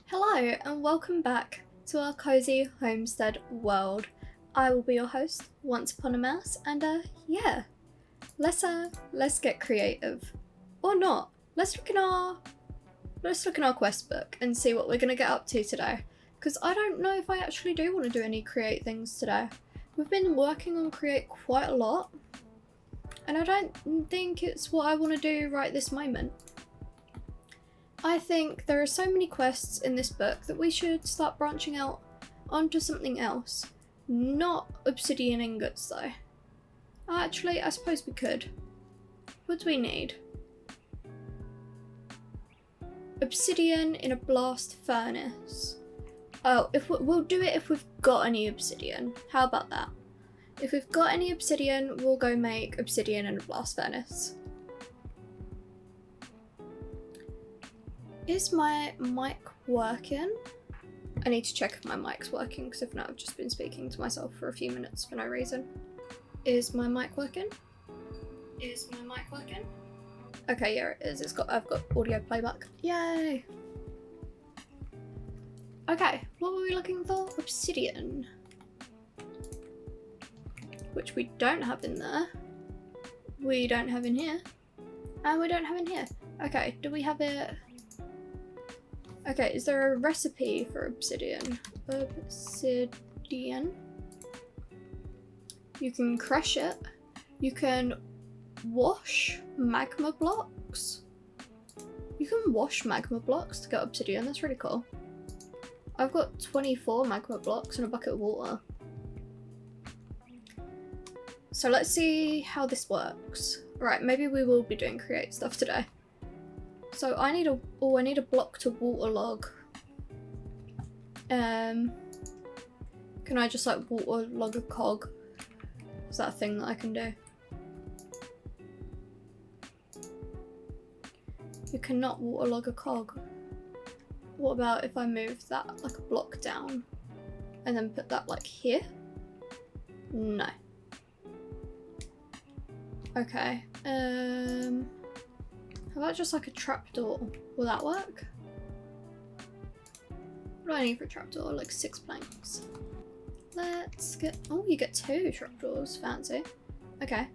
Hello and welcome back to our cozy homestead world. I will be your host, Onceaponamouse, and yeah, let's get creative, or not. Let's look in our quest book and see what we're gonna get up to today. Because I don't know if I actually do want to do any create things today. We've been working on create quite a lot, and I don't think it's what I want to do right this moment. I think there are so many quests in this book that we should start branching out onto something else. Not obsidian ingots though. Actually, I suppose we could. What do we need? Obsidian in a blast furnace. Oh, we'll do it if we've got any obsidian. How about that? If we've got any obsidian, we'll go make obsidian in a blast furnace. Is my mic working? I need to check if my mic's working, because if not, I've just been speaking to myself for a few minutes for no reason. Is my mic working? Is my mic working? Okay, yeah, it is. I've got audio playback. Yay! Okay, what were we looking for? Obsidian. Which we don't have in there. We don't have in here. And we don't have in here. Okay, do we have it? Okay, is there a recipe for obsidian? Obsidian. You can crush it. You can wash magma blocks. You can wash magma blocks to get obsidian. That's really cool. I've got 24 magma blocks and a bucket of water. So let's see how this works. Right, maybe we will be doing create stuff today. So I need a block to waterlog. Can I just like waterlog a cog? Is that a thing that I can do? You cannot waterlog a cog. What about if I move that like a block down and then put that like here? No. Okay. How about just like a trapdoor? Will that work? What do I need for a trapdoor? Like 6 planks. Let's get... Oh, you get 2 trapdoors. Fancy. Okay.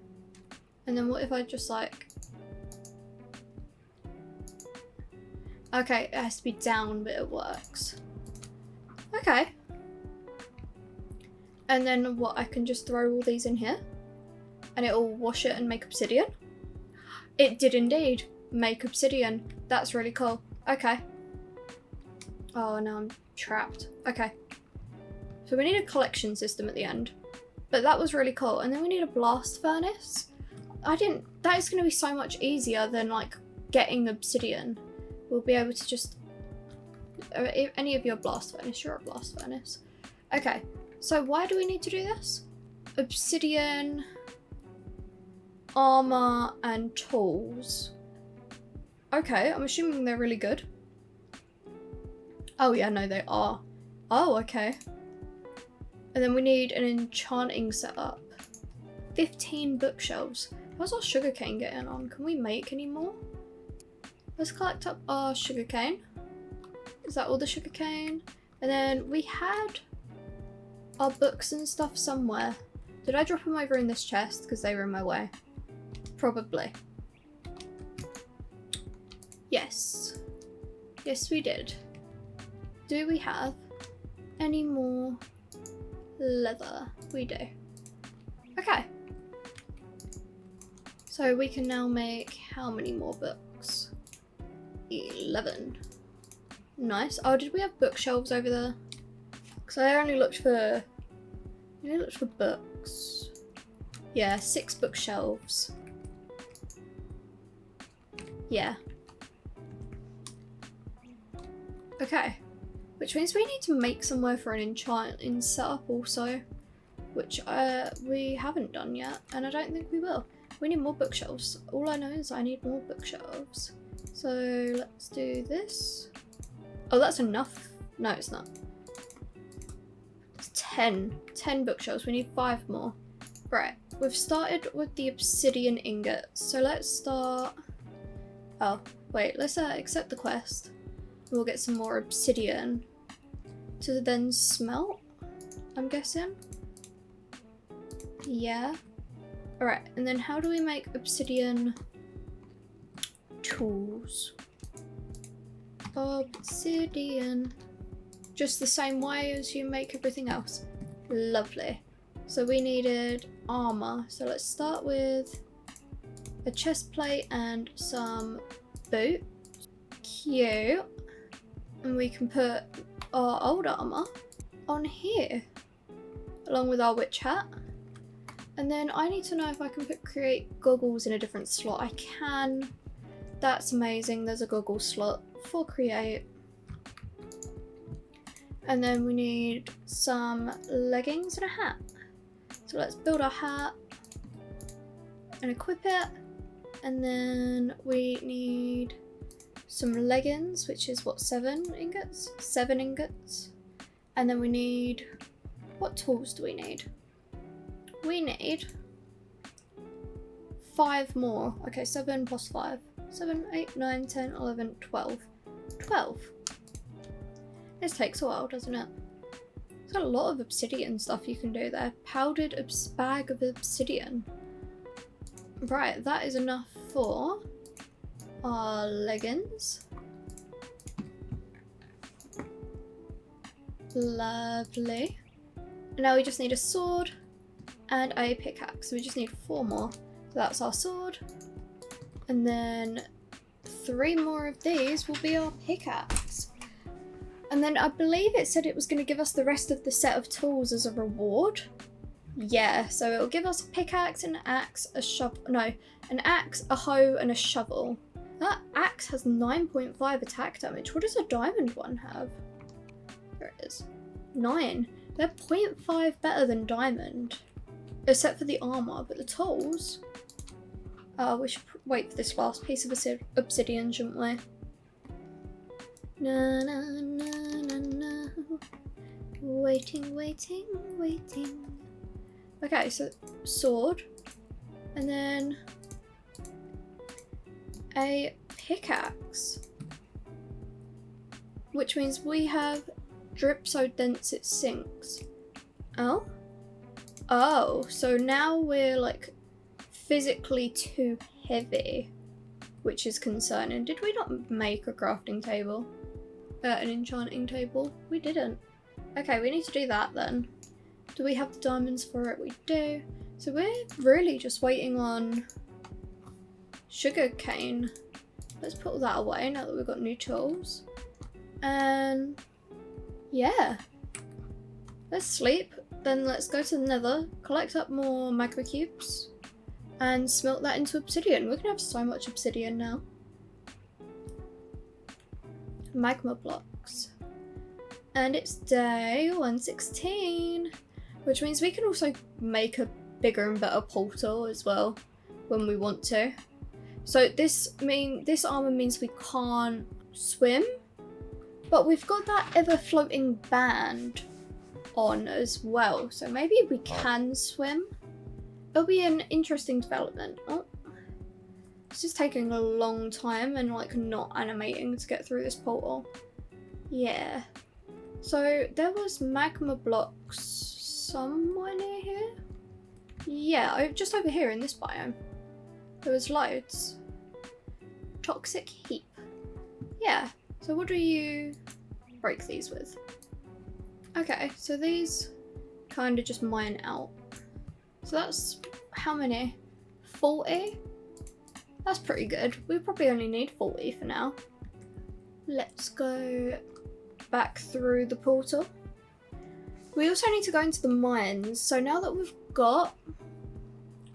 And then what if I just like... Okay, it has to be down, but it works. Okay. And then what? I can just throw all these in here? And it'll wash it and make obsidian? It did indeed make obsidian. That's really cool. Okay. Oh, now I'm trapped. Okay. So we need a collection system at the end. But that was really cool. And then we need a blast furnace. That is going to be so much easier than like getting obsidian. We'll be able to just... If any of your blast furnace, you're a blast furnace. Okay. So why do we need to do this? Obsidian, armor, and tools. Okay, I'm assuming they're really good. Oh yeah, no, they are. Oh, okay. And then we need an enchanting setup. 15 bookshelves. How's our sugarcane getting on? Can we make any more? Let's collect up our sugarcane. Is that all the sugarcane? And then we had our books and stuff somewhere. Did I drop them over in this chest because they were in my way? Probably. Yes. Yes, we did. Do we have any more leather? We do. Okay. So we can now make how many more books? 11. Nice. Oh, did we have bookshelves over there? Because I only looked for books. Yeah, 6 bookshelves. Yeah. Okay. Which means we need to make somewhere for an enchanting setup also. Which we haven't done yet, and I don't think we will. We need more bookshelves. All I know is I need more bookshelves. So let's do this. Oh, that's enough. No, it's not. It's 10 bookshelves. We need 5 more. Right, we've started with the obsidian ingots. So let's start Oh, wait, let's accept the quest. We'll get some more obsidian to then smelt, I'm guessing. Yeah. Alright, and then how do we make obsidian tools? Obsidian. Just the same way as you make everything else. Lovely. So we needed armor. So let's start with a chest plate and some boots. Cute. And we can put our old armor on here, along with our witch hat. And then I need to know if I can create goggles in a different slot. I can. That's amazing. There's a goggle slot for create. And then we need some leggings and a hat. So let's build our hat and equip it. And then we need some leggings, which is what, 7 ingots? 7 ingots. And then we need, what tools do we need? We need 5 more. Okay, 7 plus 5. 7, 8, 9, 10, 11, 12. 12. This takes a while, doesn't it? There's got a lot of obsidian stuff you can do there. Powdered bag of obsidian. Right, that is enough for our leggings. Lovely. And now we just need a sword and a pickaxe. So we just need 4 more. So that's our sword. And then 3 more of these will be our pickaxe. And then I believe it said it was going to give us the rest of the set of tools as a reward. Yeah, so it'll give us a pickaxe, an axe, a shovel. No, an axe, a hoe, and a shovel. That axe has 9.5 attack damage. What does a diamond one have? There it is. 9. They're 0.5 better than diamond. Except for the armor, but the tools. We should wait for this last piece of obsidian, shouldn't we? Na na na na na. Waiting, waiting, waiting. Okay, so sword. And then a pickaxe. Which means we have drip so dense it sinks. Oh? Oh, so now we're like physically too heavy, which is concerning. Did we not make a crafting table? An enchanting table? We didn't. Okay, we need to do that then. Do we have the diamonds for it? We do. So we're really just waiting on sugar cane. Let's put all that away now that we've got new tools. And yeah. Let's sleep. Then let's go to the nether, collect up more magma cubes, and smelt that into obsidian. We're gonna have so much obsidian now. Magma blocks. And it's day 116, which means we can also make a bigger and better portal as well when we want to. So this armor means we can't swim, but we've got that ever floating band on as well, so maybe we can swim. It'll be an interesting development. Oh, it's just taking a long time and like not animating to get through this portal. Yeah. So there was magma blocks somewhere near here. Yeah, just over here in this biome. There was loads. Toxic heap. Yeah. So what do you break these with? Okay, so these kind of just mine out. So that's how many? 40? That's pretty good. We probably only need 40 for now. Let's go back through the portal. We also need to go into the mines. So now that we've got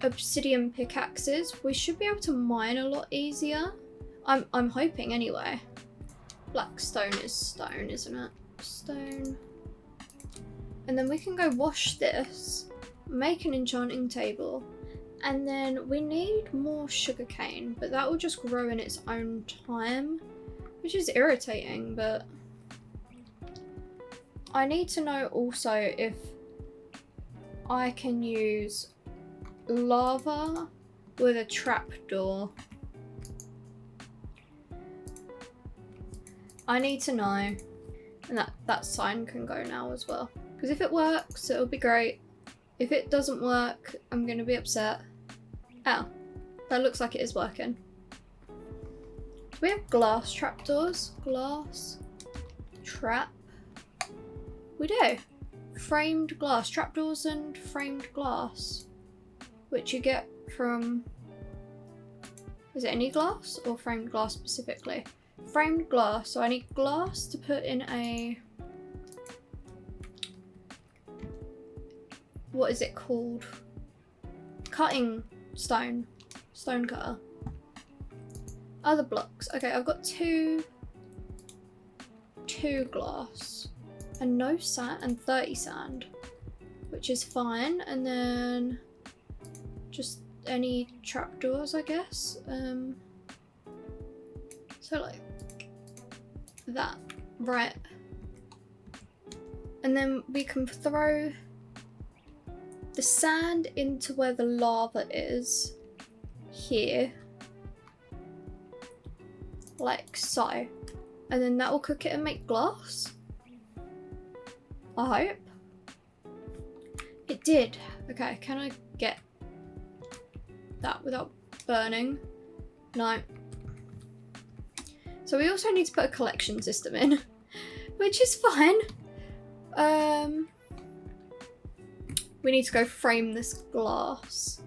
obsidian pickaxes, we should be able to mine a lot easier. I'm hoping anyway. Black stone is stone, isn't it? Stone. And then we can go wash this, make an enchanting table, and then we need more sugarcane, but that will just grow in its own time, which is irritating, but I need to know also if I can use lava with a trapdoor. I need to know. And that sign can go now as well. Because if it works, it'll be great. If it doesn't work, I'm going to be upset. Oh, that looks like it is working. Do we have glass trapdoors? Glass trap. We do. Framed glass. Trapdoors and framed glass. Which you get from... Is it any glass or framed glass specifically? Framed glass. So I need glass to put in a... What is it called? Cutting stone. Stone cutter. Other blocks. Okay, I've got two glass and no sand and 30 sand, which is fine. And then just any trapdoors, I guess. So like that, right? And then we can throw the sand into where the lava is, here, like so, and then that will cook it and make glass. I hope. It did. Okay, can I get that without burning? No. So we also need to put a collection system in, which is fine. We need to go frame this glass.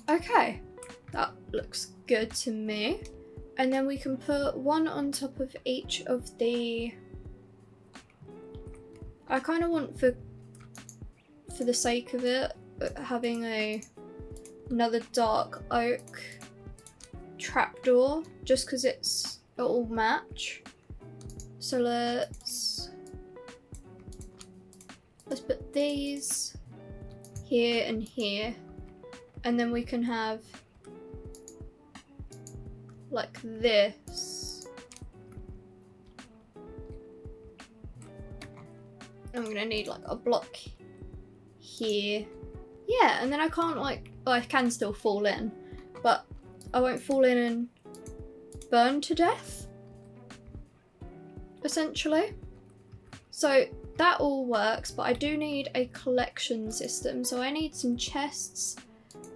Okay, that looks good to me. And then we can put one on top of each of the... I kind of want, for the sake of it, having another dark oak trapdoor, just because it'll match. So let's put these here and here, and then we can have like this. I'm gonna need like a block here. Yeah, and then I can't I can still fall in, but I won't fall in and burn to death, essentially. So that all works, but I do need a collection system. So I need some chests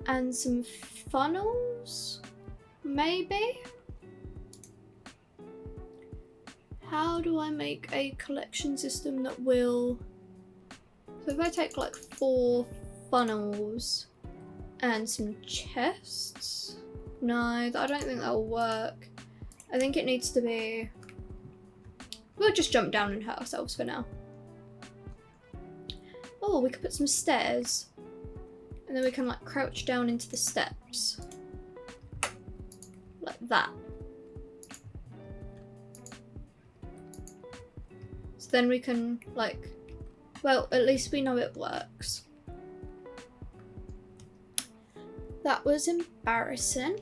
and some funnels, maybe? How do I make a collection system that will... So if I take like 4 funnels and some chests? No, I don't think that'll work. I think it needs to be... We'll just jump down and hurt ourselves for now. Oh, we could put some stairs. And then we can like crouch down into the steps. Like that. So then we can like, well, at least we know it works. That was embarrassing.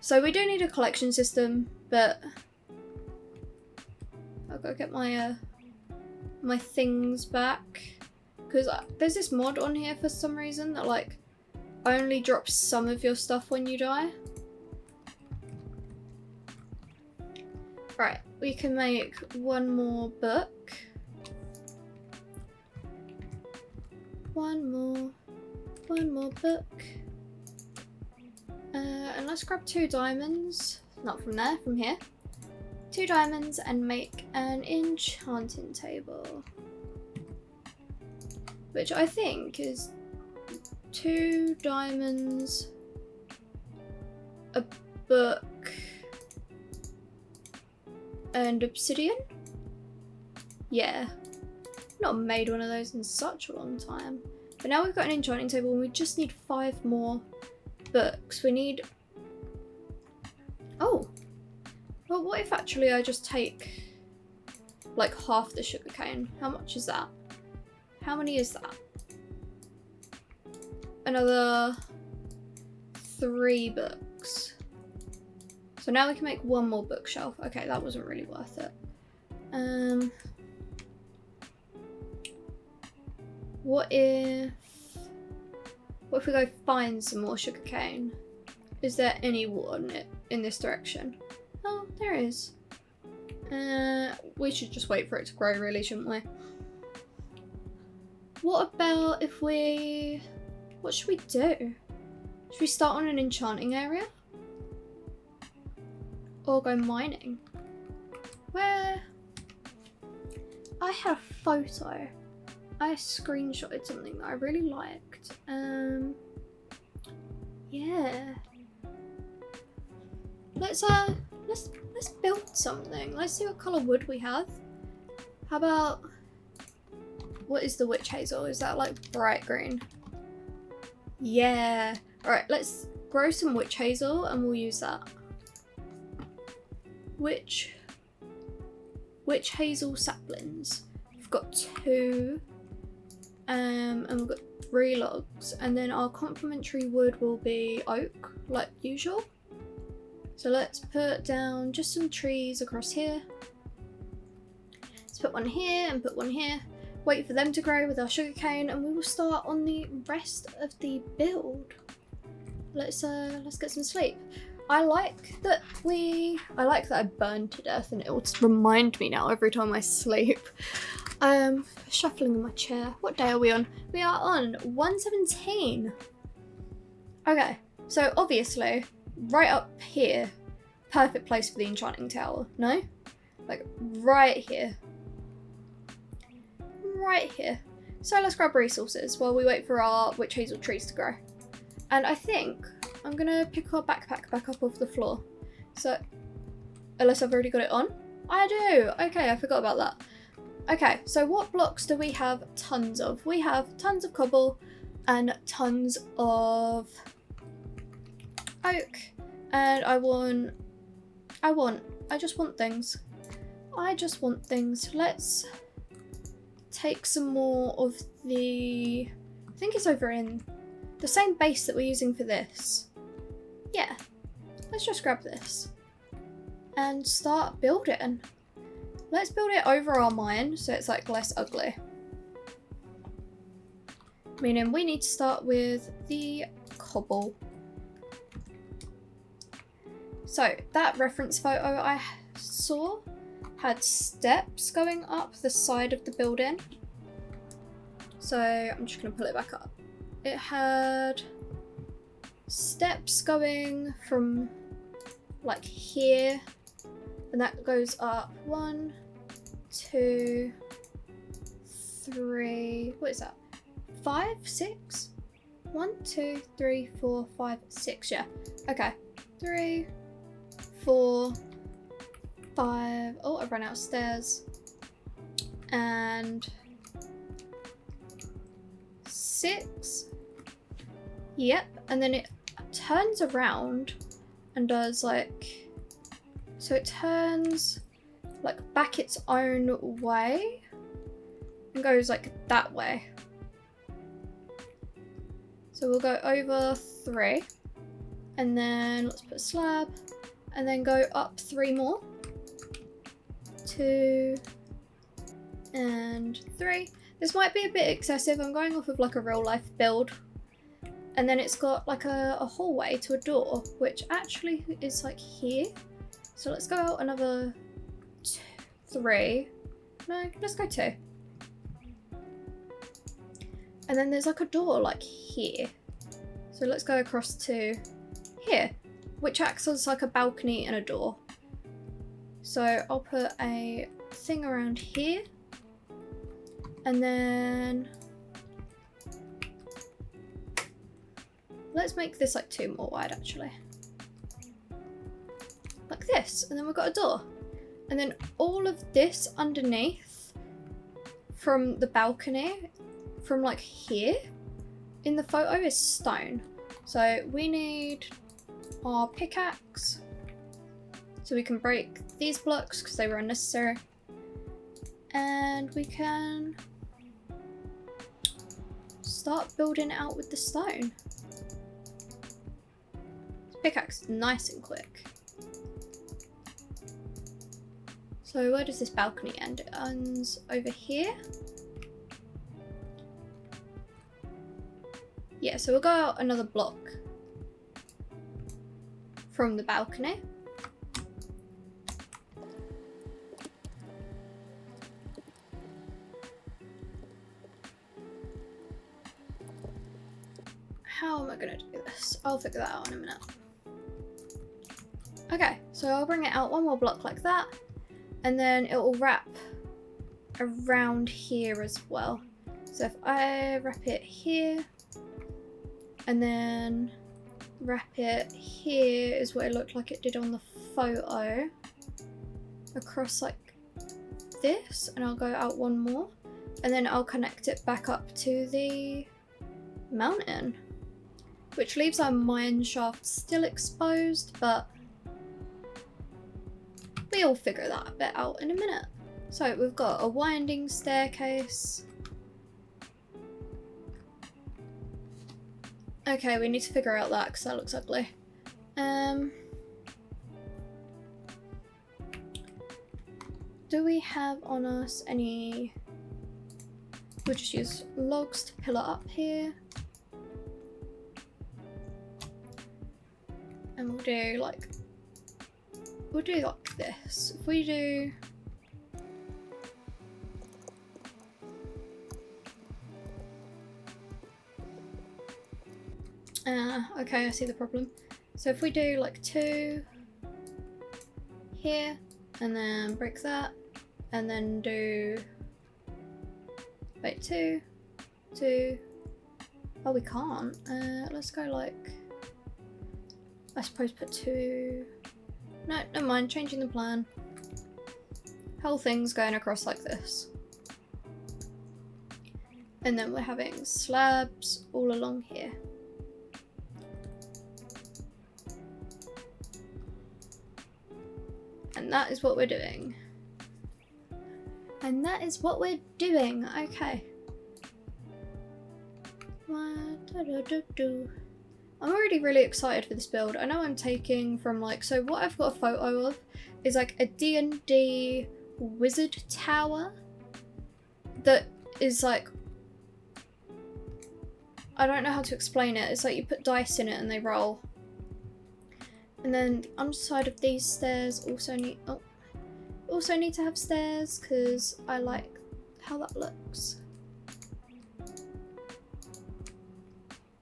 So we do need a collection system, but I've got to get my my things back, because there's this mod on here for some reason that like only drops some of your stuff when you die. Right, we can make one more book. One more book. And let's grab 2 diamonds. Not from there, from here. 2 diamonds and make an enchanting table. Which I think is 2 diamonds, a book, and obsidian? Yeah. Not made one of those in such a long time. But now we've got an enchanting table and we just need 5 more books. We need... Oh! Well, what if actually I just take like half the sugarcane? How much is that? How many is that? Another 3 books. So now we can make 1 more bookshelf. Okay, that wasn't really worth it. What if we go find some more sugarcane? Is there any water in this direction? Oh, there is. We should just wait for it to grow, really, shouldn't we? What about if we... What should we do? Should we start on an enchanting area? Or go mining? Where... I had a photo. I screenshotted something that I really liked. Yeah. Let's build something. Let's see what colour wood we have. How about... What is the witch hazel? Is that like bright green? Yeah. Alright, let's grow some witch hazel and we'll use that. Witch hazel saplings. We've got 2. And we've got 3 logs. And then our complementary wood will be oak, like usual. So let's put down just some trees across here. Let's put one here and put one here. Wait for them to grow with our sugarcane, and we will start on the rest of the build. Let's get some sleep. I like that I burned to death, and it will remind me now every time I sleep. Shuffling in my chair. What day are we on? We are on 117. Okay, so obviously, right up here, perfect place for the enchanting tower, no? Like, right here. Right here. So let's grab resources while we wait for our witch hazel trees to grow. And I think I'm gonna pick our backpack back up off the floor. So, unless I've already got it on? I do! Okay, I forgot about that. Okay, so what blocks do we have tons of? We have tons of cobble and tons of oak. And I just want things. Let's take some more of the, I think it's over in the same base that we're using for this. Yeah, let's just grab this and start building. Let's build it over our mine so it's like less ugly. Meaning we need to start with the cobble. So that reference photo I saw had steps going up the side of the building. So I'm just gonna pull it back up. It had steps going from like here, and that goes up 1, 2, 3, what is that? 5, 6? 1, 2, 3, 4, 5, 6, yeah. Okay. 3, 4, 5. Oh, I've run out of stairs. And 6. Yep. And then it turns around and does like, so it turns like back its own way and goes like that way. So we'll go over 3 and then let's put a slab and then go up 3 more. 2 and 3. This might be a bit excessive. I'm going off of like a real life build. And then it's got like a hallway to a door, which actually is like here. So let's go out another 3. No, let's go 2. And then there's like a door like here. So let's go across to here, which acts as like a balcony and a door. So I'll put a thing around here. And then let's make this like 2 more wide actually. Like this, and then we've got a door. And then all of this underneath from the balcony, from like here in the photo is stone. So we need our pickaxe so we can break these blocks because they were unnecessary. And we can start building out with the stone. Pickaxe, nice and quick. So where does this balcony end? It ends over here. Yeah, so we'll go out another block from the balcony. how am I gonna do this? I'll figure that out in a minute. Okay, so I'll bring it out one more block like that, and then it will wrap around here as well. So if I wrap it here, and then wrap it here is what it looked like it did on the photo, across like this, and I'll go out one more, and then I'll connect it back up to the mountain, which leaves our mine shaft still exposed, but we'll figure that bit out in a minute. So we've got a winding staircase. Okay, we need to figure out that because that looks ugly. Do we have on us any... We'll just use logs to pillar up here. And we'll do like this. If we do... okay, I see the problem. So if we do like 2 here, and then break that, and then do... Wait, 2, 2... Oh, we can't. Let's go like... I suppose put 2... No, never mind, changing the plan. Whole thing's going across like this. And then we're having slabs all along here. And that is what we're doing. And that is what we're doing. Okay. I'm already really excited for this build. I know I'm taking from like, so what I've got a photo of is like a D&D wizard tower that is like, I don't know how to explain it. It's like you put dice in it and they roll. And then the underside of these stairs also need to have stairs because I like how that looks.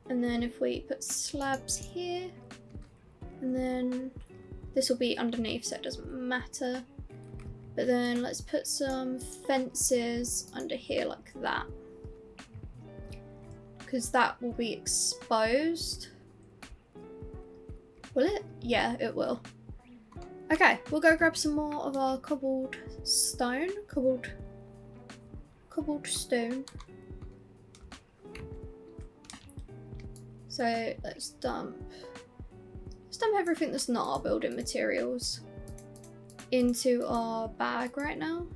And then if we put slabs here, and then this will be underneath so it doesn't matter. But then let's put some fences under here like that, because that will be exposed. Will it? Yeah, it will. Okay, we'll go grab some more of our cobbled stone. Cobbled stone. So let's dump everything that's not our building materials into our bag right now,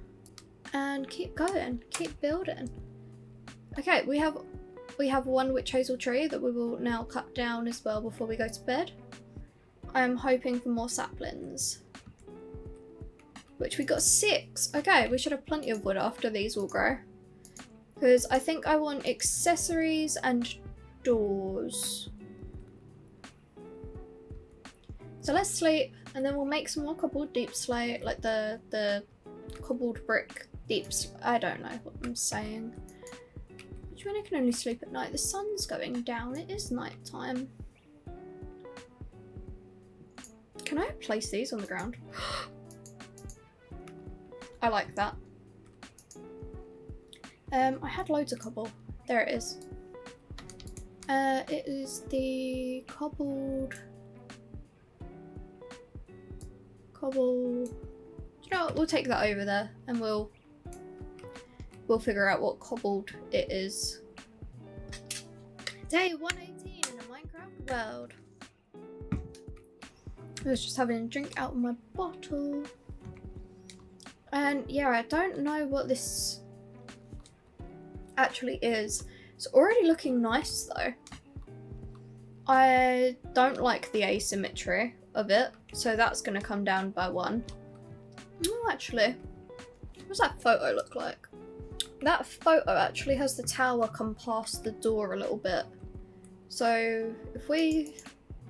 and keep going, keep building. Okay, we have one witch hazel tree that we will now cut down as well before we go to bed. I am hoping for more saplings, which we got 6. Okay, we should have plenty of wood after these will grow, because I think I want accessories and doors. So let's sleep, and then we'll make some more cobbled deep slate, like the cobbled brick deeps. I don't know what I'm saying. Which means I can only sleep at night. The sun's going down. It is night time. Can I place these on the ground? I like that. I had loads of cobble. There it is. It is the cobbled... Do you know what? We'll take that over there and we'll figure out what cobbled it is. Day 118 in a Minecraft world. I was just having a drink out of my bottle. And yeah, I don't know what this actually is. It's already looking nice though. I don't like the asymmetry of it, so that's going to come down by 1. Oh, actually, what does that photo look like? That photo actually has the tower come past the door a little bit. So if we...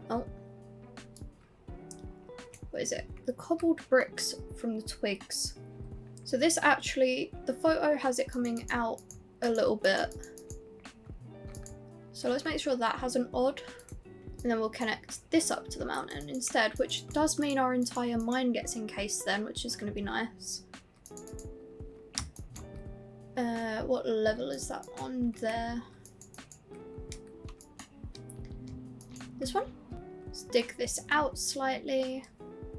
Oh. What is it? The cobbled bricks from the twigs. So this actually, the photo has it coming out a little bit. So let's make sure that has an odd. And then we'll connect this up to the mountain instead, which does mean our entire mine gets encased then, which is going to be nice. What level is that on there? This one? Let's dig this out slightly.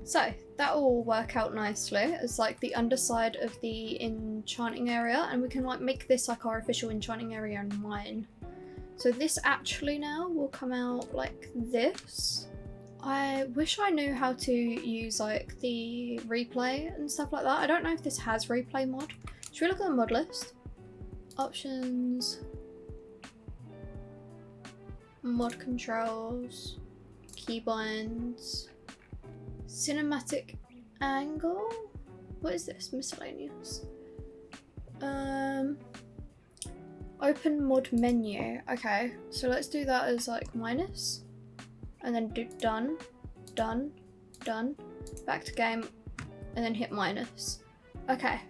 So that will work out nicely as like the underside of the enchanting area, and we can like make this like our official enchanting area and mine. So this actually now will come out like this. I wish I knew how to use like the replay and stuff like that. I don't know if this has replay mod. Should we look at the mod list? Options. Mod controls. Keybinds. Cinematic angle? What is this? Miscellaneous. Open mod menu. Okay, so let's do that as like minus. And then do done, done, done. Back to game. And then hit minus. Okay.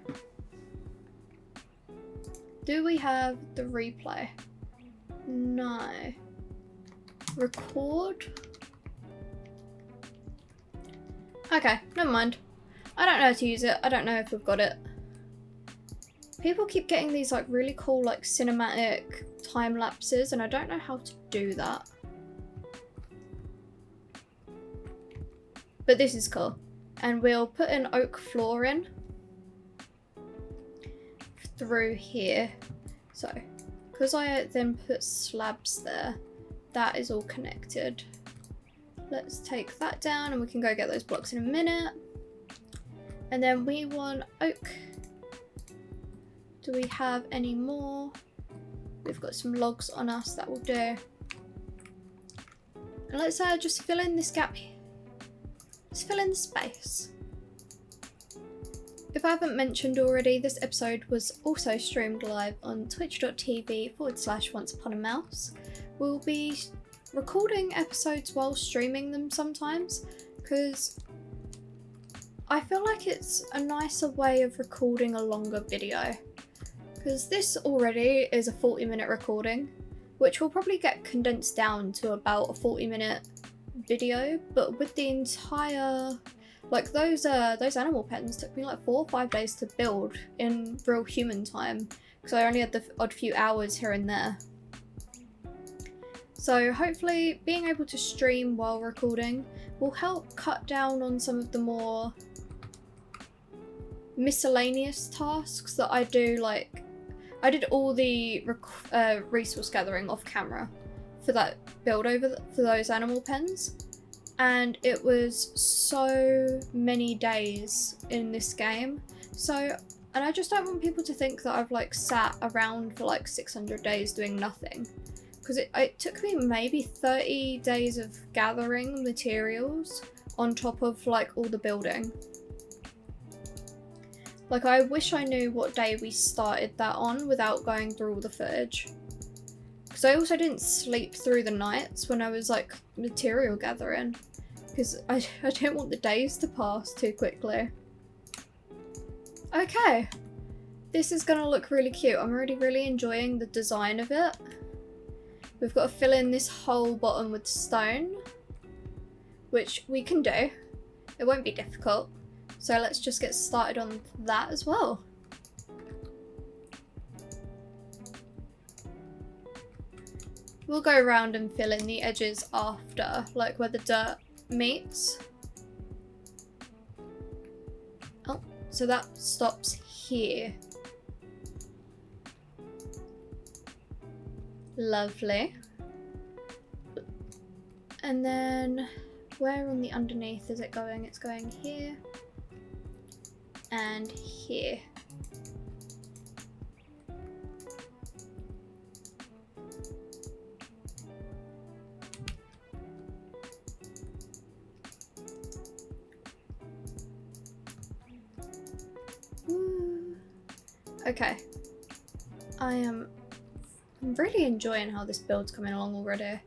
Do we have the replay? No. Record? Okay, never mind. I don't know how to use it. I don't know if we've got it. People keep getting these like really cool like cinematic time lapses, and I don't know how to do that. But this is cool. And we'll put an oak floor in through here. So, because I then put slabs there, that is all connected. Let's take that down and we can go get those blocks in a minute. And then we want oak. Do we have any more? We've got some logs on us, that will do. And let's just fill in this gap here. Let's fill in the space. If I haven't mentioned already, this episode was also streamed live on twitch.tv/onceaponamouse. We'll be recording episodes while streaming them sometimes, because I feel like it's a nicer way of recording a longer video. Because this already is a 40-minute recording, which will probably get condensed down to about a 40-minute video, but with the entire, like those animal pens took me like 4 or 5 days to build in real human time, because I only had the odd few hours here and there. So hopefully being able to stream while recording will help cut down on some of the more miscellaneous tasks that I do. Like I did all the resource gathering off camera for that build for those animal pens, and it was so many days in this game. So, and I just don't want people to think that I've like sat around for like 600 days doing nothing, because it took me maybe 30 days of gathering materials on top of like all the building. Like, I wish I knew what day we started that on without going through all the footage. Because I also didn't sleep through the nights when I was like material gathering, because I don't want the days to pass too quickly. Okay, this is gonna look really cute. I'm really enjoying the design of it. We've got to fill in this whole bottom with stone, which we can do. It won't be difficult. So let's just get started on that as well. We'll go around and fill in the edges after, like where the dirt meets. Oh, so that stops here. Lovely. And then where on the underneath is it going? It's going here. And here. Woo. Okay. I'm really enjoying how this build's coming along already.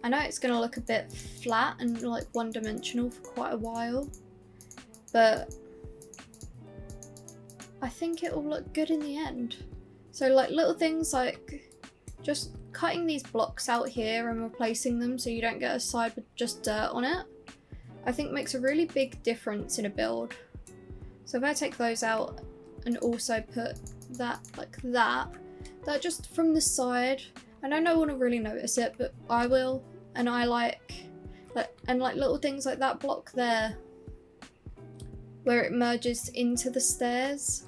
I know it's gonna look a bit flat and like one-dimensional for quite a while, but I think it will look good in the end. So like little things like just cutting these blocks out here and replacing them so you don't get a side with just dirt on it, I think makes a really big difference in a build. So if I take those out and also put that like that just from the side, I know no one will really notice it, but I will, and I like little things like that block there where it merges into the stairs.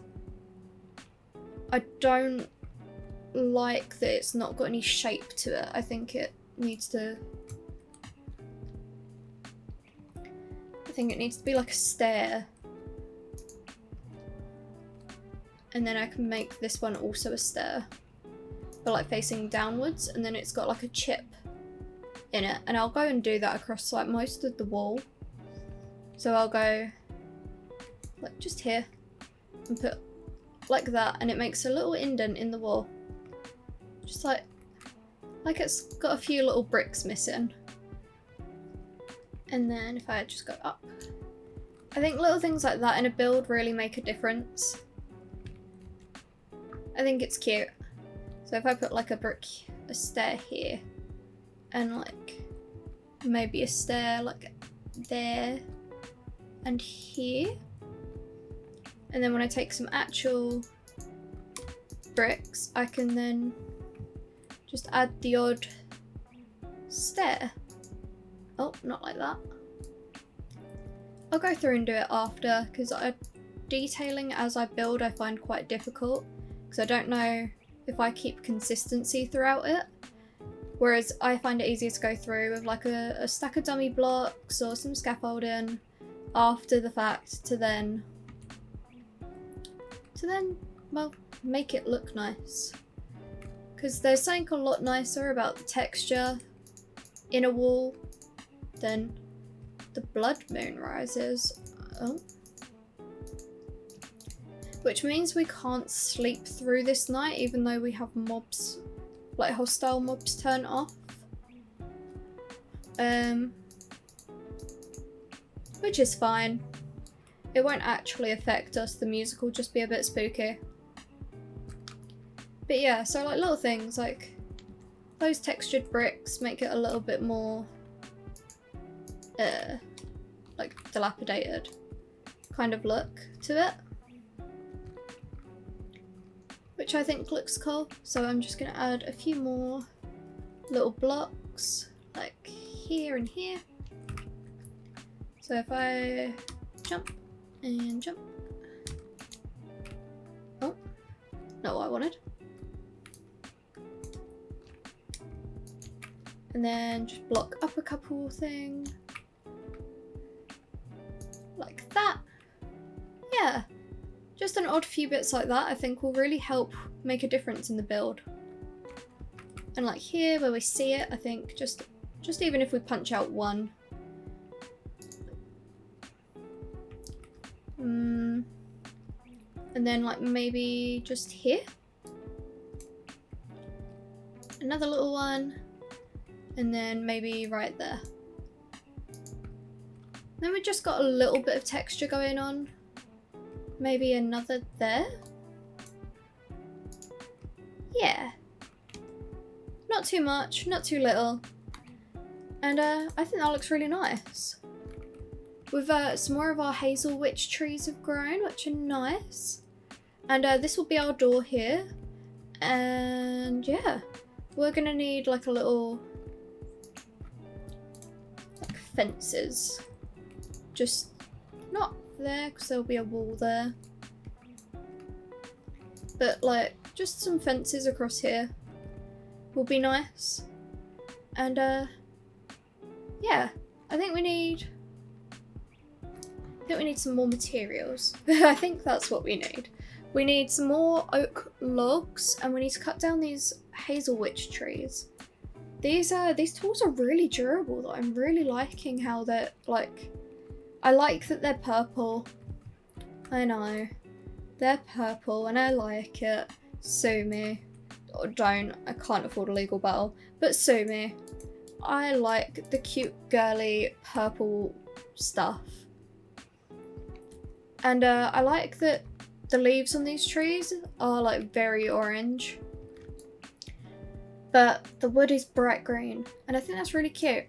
I don't like that it's not got any shape to it. I think it needs to be like a stair. And then I can make this one also a stair, but like facing downwards, and then it's got like a chip in it. And I'll go and do that across like most of the wall. So I'll go like just here and put like that, and it makes a little indent in the wall. Just like it's got a few little bricks missing. And then if I just go up, I think little things like that in a build really make a difference. I think it's cute. So if I put like a stair here, and like maybe a stair like there and here, and then when I take some actual bricks, I can then just add the odd stair. Oh, not like that. I'll go through and do it after, because detailing as I build I find quite difficult, because I don't know if I keep consistency throughout it. Whereas I find it easier to go through with like a stack of dummy blocks or some scaffolding after the fact to then well, make it look nice. Because there's something a lot nicer about the texture in a wall than the blood moon rises. Oh. Which means we can't sleep through this night, even though we have mobs, like hostile mobs, turned off. Which is fine. It won't actually affect us. The music will just be a bit spooky. But yeah, so like little things like those textured bricks make it a little bit more like dilapidated kind of look to it, which I think looks cool. So I'm just gonna add a few more little blocks like here and here. So if I jump and jump, oh, not what I wanted. And then just block up a couple things like that. Yeah, just an odd few bits like that I think will really help make a difference in the build. And like here where we see it, I think just even if we punch out one. And then like maybe just here. Another little one. And then maybe right there. Then we just got a little bit of texture going on. Maybe another there. Yeah. Not too much, not too little. And I think that looks really nice. With some more of our hazel witch trees have grown, which are nice. And this will be our door here. And yeah, we're gonna need like a little like fences. Just not there because there'll be a wall there. But like just some fences across here will be nice. And yeah, I think we need some more materials. I think that's what we need. We need some more oak logs, and we need to cut down these hazel witch trees. These tools are really durable though. I'm really liking how they're like, I like that they're purple. I know. They're purple and I like it. Sue me. Or don't. I can't afford a legal battle. But sue me. I like the cute girly purple stuff. And I like that the leaves on these trees are like very orange. but the wood is bright green, and I think that's really cute.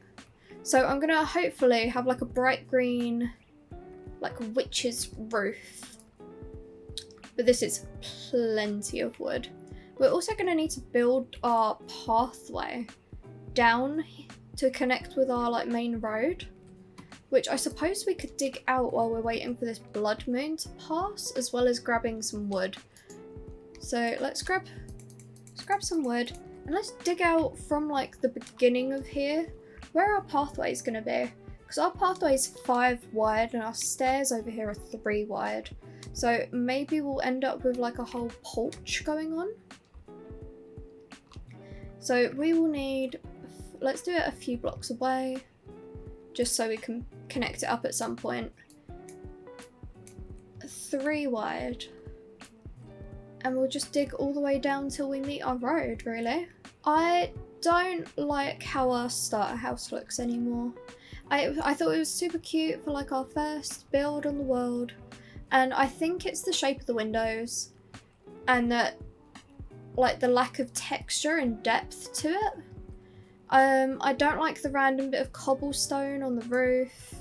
So I'm gonna hopefully have like a bright green, like a witch's roof. But this is plenty of wood. We're also gonna need to build our pathway down to connect with our like main road, which I suppose we could dig out while we're waiting for this blood moon to pass, as well as grabbing some wood. So let's grab some wood, and let's dig out from like the beginning of here where our pathway is going to be, because our pathway is 5 wide and our stairs over here are 3 wide. So maybe we'll end up with like a whole porch going on. So we will need, let's do it a few blocks away, just so we can connect it up at some point. 3 wide. And we'll just dig all the way down till we meet our road, really. I don't like how our starter house looks anymore. I thought it was super cute for like our first build on the world, and I think it's the shape of the windows and that like the lack of texture and depth to it. I don't like the random bit of cobblestone on the roof,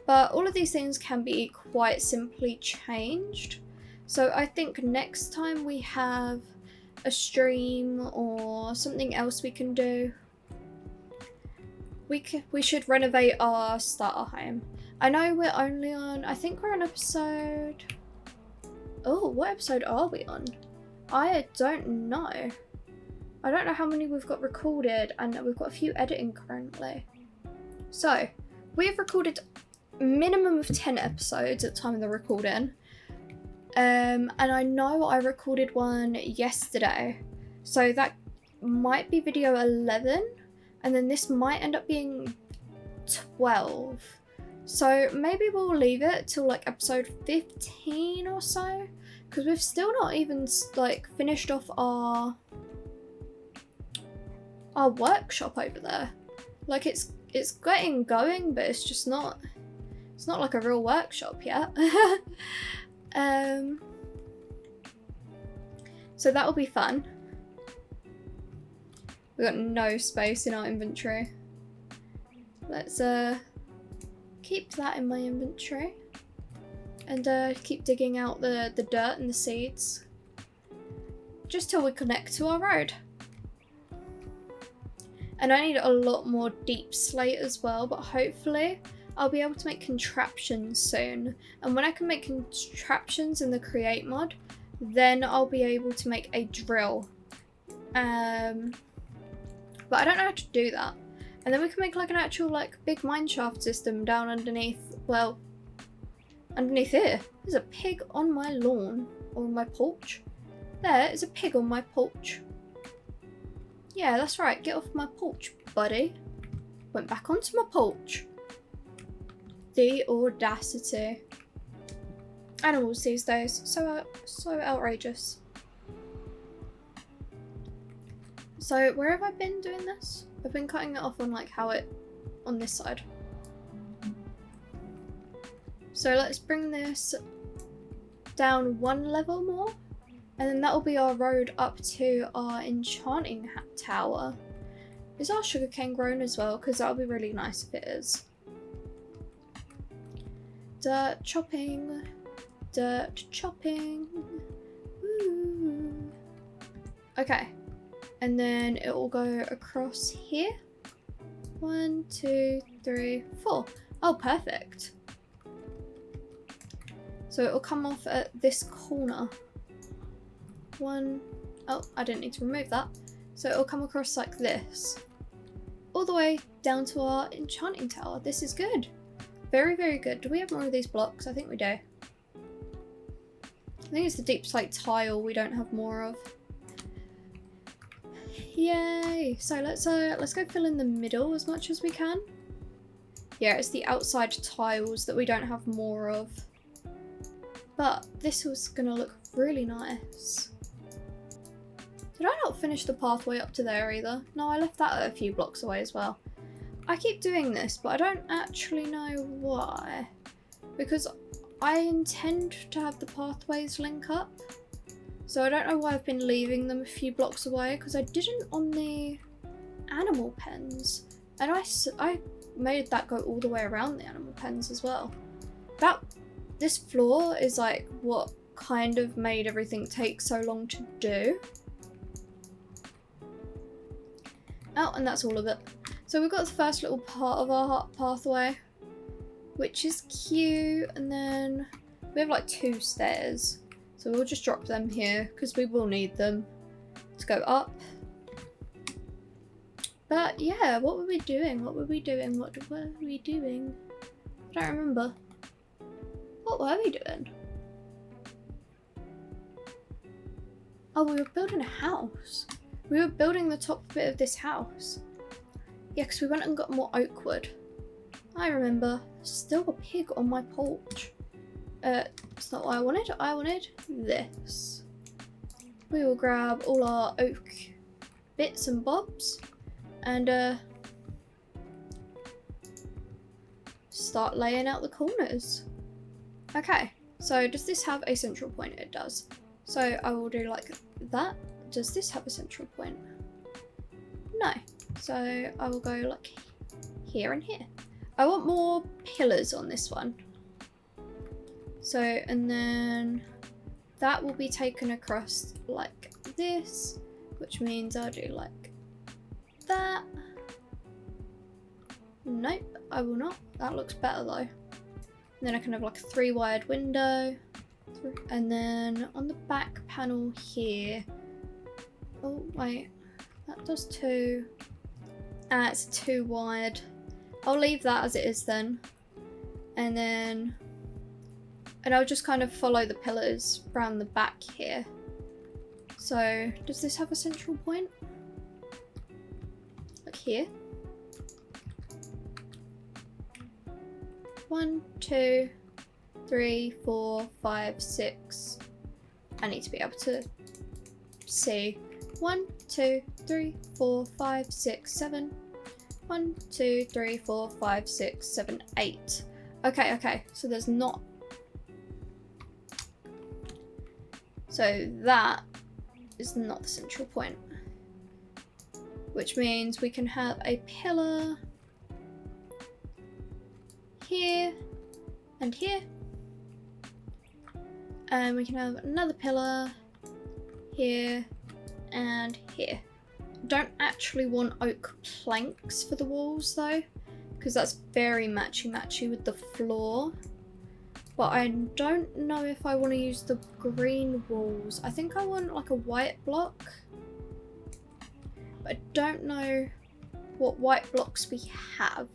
but all of these things can be quite simply changed. So I think next time we have a stream or something else we can do, we should renovate our starter home. I know we're only on, I think we're on episode, oh, what episode are we on? I don't know. I don't know how many we've got recorded, and we've got a few editing currently. So we've recorded a minimum of 10 episodes at the time of the recording. And I know I recorded one yesterday, so that might be video 11, and then this might end up being 12. So maybe we'll leave it till like episode 15 or so, because we've still not even like finished off our workshop over there. Like it's getting going, but it's just not, it's not like a real workshop yet. So that will be fun. We've got no space in our inventory. Let's keep that in my inventory, and keep digging out the dirt and the seeds just till we connect to our road. And I need a lot more deep slate as well, but hopefully I'll be able to make contraptions soon. And when I can make contraptions in the create mod, then I'll be able to make a drill. But I don't know how to do that. And then we can make like an actual like big mineshaft system down underneath, well, underneath here. There's a pig on my lawn, or my porch. There is a pig on my porch. Yeah, that's right, get off my porch, buddy. Went back onto my porch. The audacity. Animals these days, so outrageous. So where have I been doing this? I've been cutting it off on like on this side. So let's bring this down 1 level more, and then that will be our road up to our enchanting tower. Is our sugarcane grown as well? Because that'll be really nice if it is. Dirt chopping, dirt chopping. Woo. Okay, and then it will go across here. 1, 2, 3, 4. Oh, perfect. So it will come off at this corner. 1. Oh, I didn't need to remove that. So it will come across like this, all the way down to our enchanting tower. This is good. Very, very good. Do we have more of these blocks? I think we do. I think it's the deep slate tile we don't have more of. Yay! So let's go fill in the middle as much as we can. Yeah, it's the outside tiles that we don't have more of. But this was gonna look really nice. Did I not finish the pathway up to there either? No, I left that a few blocks away as well. I keep doing this, but I don't actually know why. Because I intend to have the pathways link up. So I don't know why I've been leaving them a few blocks away, because I didn't on the animal pens. And I made that go all the way around the animal pens as well. This floor is like what kind of made everything take so long to do. Oh, and that's all of it. So we've got the first little part of our pathway, which is cute, and then we have like 2 stairs. So we'll just drop them here because we will need them to go up. But yeah, what were we doing? What were we doing? What were we doing? I don't remember. What were we doing? Oh, we were building a house. We were building the top bit of this house. Yeah, because we went and got more oak wood. I remember. There's still a pig on my porch. It's not what I wanted. I wanted this. We will grab all our oak bits and bobs and start laying out the corners. Okay, so does this have a central point? It does. So I will do like that. Does this have a central point? No. So I will go like here and here. I want more pillars on this one. So, and then that will be taken across like this, which means I'll do like that. Nope, I will not. That looks better though. And then I can have like a 3-wired window. And then on the back panel here, oh wait, that does 2. It's a 2-wired. I'll leave that as it is then. And I'll just kind of follow the pillars around the back here. So, does this have a central point? Like here. 1, 2, 3, 4, 5, 6. I need to be able to see. 1, 2, 3, 4, 5, 6, 7. 1, 2, 3, 4, 5, 6, 7, 8. Okay, so there's not. So that is not the central point. Which means we can have a pillar here and here. And we can have another pillar here and here. Don't actually want oak planks for the walls though, because that's very matchy with the floor. But I don't know if I want to use the green walls. I think I want like a white block. But I don't know what white blocks we have.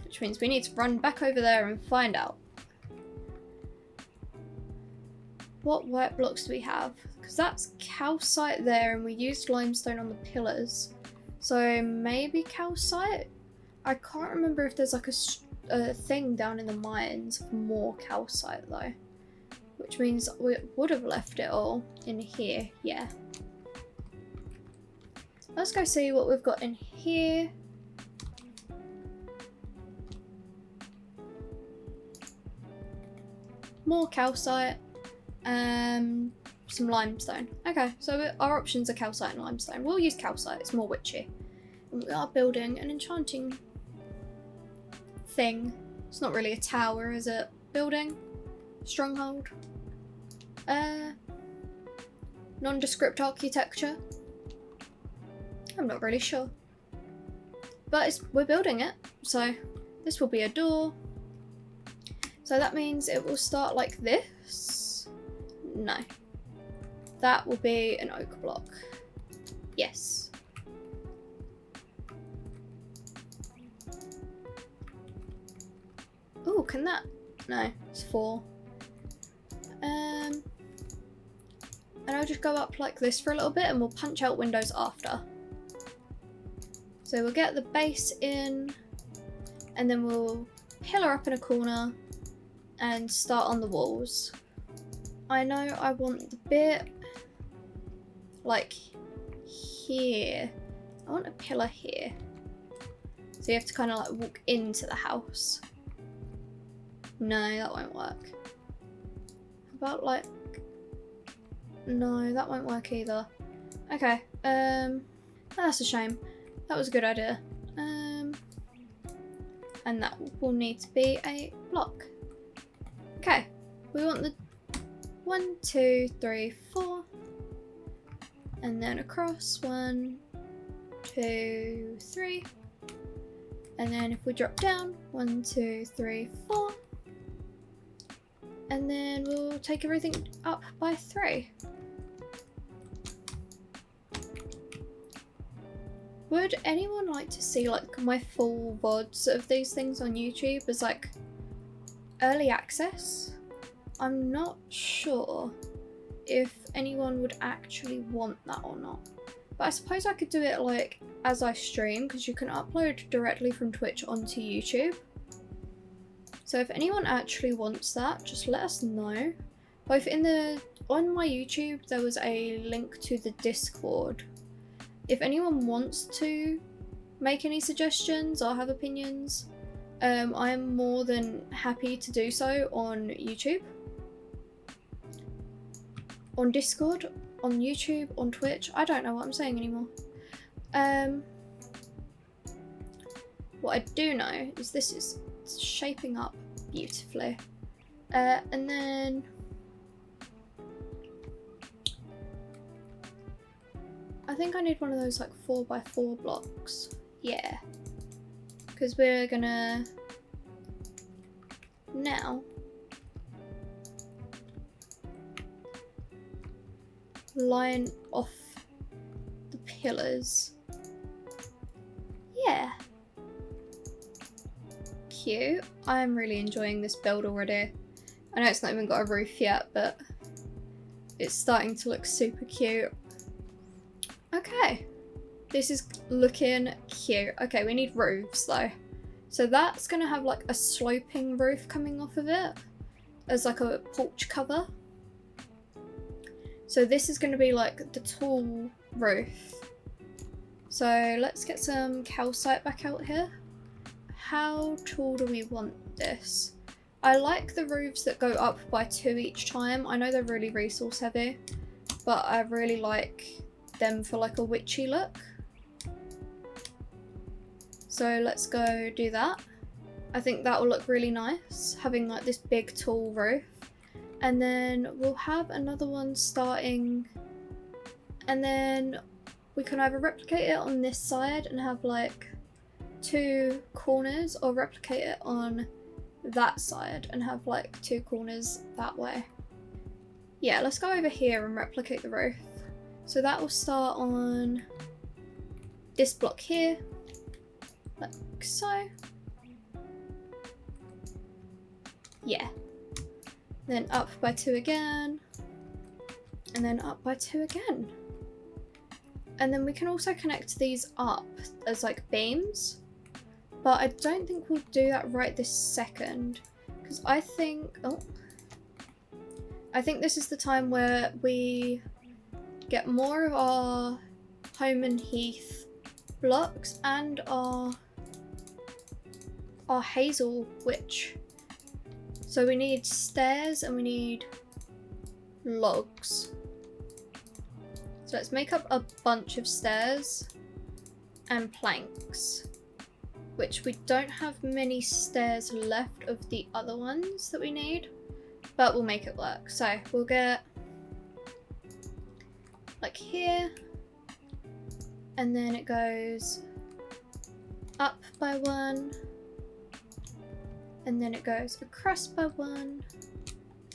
Which means we need to run back over there and find out. What white blocks do we have? Because that's calcite there and we used limestone on the pillars. So maybe calcite? I can't remember if there's like a thing down in the mines for more calcite though. Which means we would have left it all in here, yeah. Let's go see what we've got in here. More calcite. Some limestone. Okay, so our options are calcite and limestone. We'll use calcite, it's more witchy. And we are building an enchanting thing. It's not really a tower, is it? Building? Stronghold? Nondescript architecture? I'm not really sure. But we're building it, so this will be a door. So that means it will start like this. No. That will be an oak block. Yes. Oh, can that? No, it's 4. And I'll just go up like this for a little bit and we'll punch out windows after. So we'll get the base in and then we'll pillar up in a corner and start on the walls. I know I want the bit like here. I want a pillar here. So you have to kind of like walk into the house. No, that won't work. How about like... No, that won't work either. Okay, that's a shame. That was a good idea. And that will need to be a block. Okay, we want the 1, 2, 3, 4, and then across 1, 2, 3, and then if we drop down 1, 2, 3, 4, and then we'll take everything up by 3. Would anyone like to see like my full VODs of these things on YouTube as like early access? I'm not sure if anyone would actually want that or not. But I suppose I could do it like as I stream, because you can upload directly from Twitch onto YouTube. So if anyone actually wants that, just let us know. Both on my YouTube there was a link to the Discord. If anyone wants to make any suggestions or have opinions, I am more than happy to do so on YouTube, on Discord, on YouTube, on Twitch. I don't know what I'm saying anymore. What I do know is this is shaping up beautifully. And then I think I need one of those like 4x4 blocks. Yeah. Because we're gonna now line off the pillars. Yeah. Cute. I'm really enjoying this build already. I know it's not even got a roof yet, but it's starting to look super cute. Okay, this is looking cute. Okay, we need roofs though. So that's gonna have like a sloping roof coming off of it as like a porch cover. So this is gonna be like the tall roof. So let's get some calcite back out here. How tall do we want this? I like the roofs that go up by 2 each time. I know they're really resource heavy, but I really like them for like a witchy look. So let's go do that. I think that will look really nice, having like this big tall roof. And then we'll have another one starting, and then we can either replicate it on this side and have like 2 corners, or replicate it on that side and have like 2 corners that way. Yeah, let's go over here and replicate the roof. So that will start on this block here, like so. Yeah. Then up by 2 again, and then up by 2 again. And then we can also connect these up as like beams, but I don't think we'll do that right this second, because I think this is the time where we get more of our home and heath blocks and our hazel witch. So we need stairs and we need logs. So let's make up a bunch of stairs and planks, which we don't have many stairs left of the other ones that we need, but we'll make it work. So we'll get like here, and then it goes up by 1, and then it goes across by 1